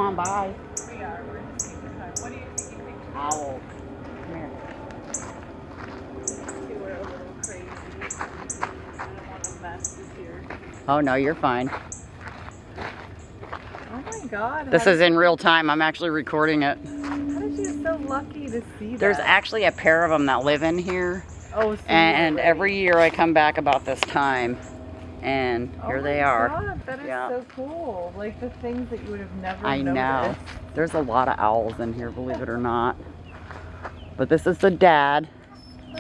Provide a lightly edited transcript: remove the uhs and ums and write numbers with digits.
on by. We are. We're just taking time. What are you taking pictures of? Owl. Come here. Two are a little crazy. I don't want to mess with your... Oh, no, you're fine. Oh my God. This is in real time. I'm actually recording it. How did you so lucky to see There's that? actually a pair of them that live in here. Oh, so And you're every year I come back about this time. And here they are. Oh my God, that is so cool. Like the things that you would have never I know. noticed. There's a lot of owls in here, believe it or not. But this is the dad.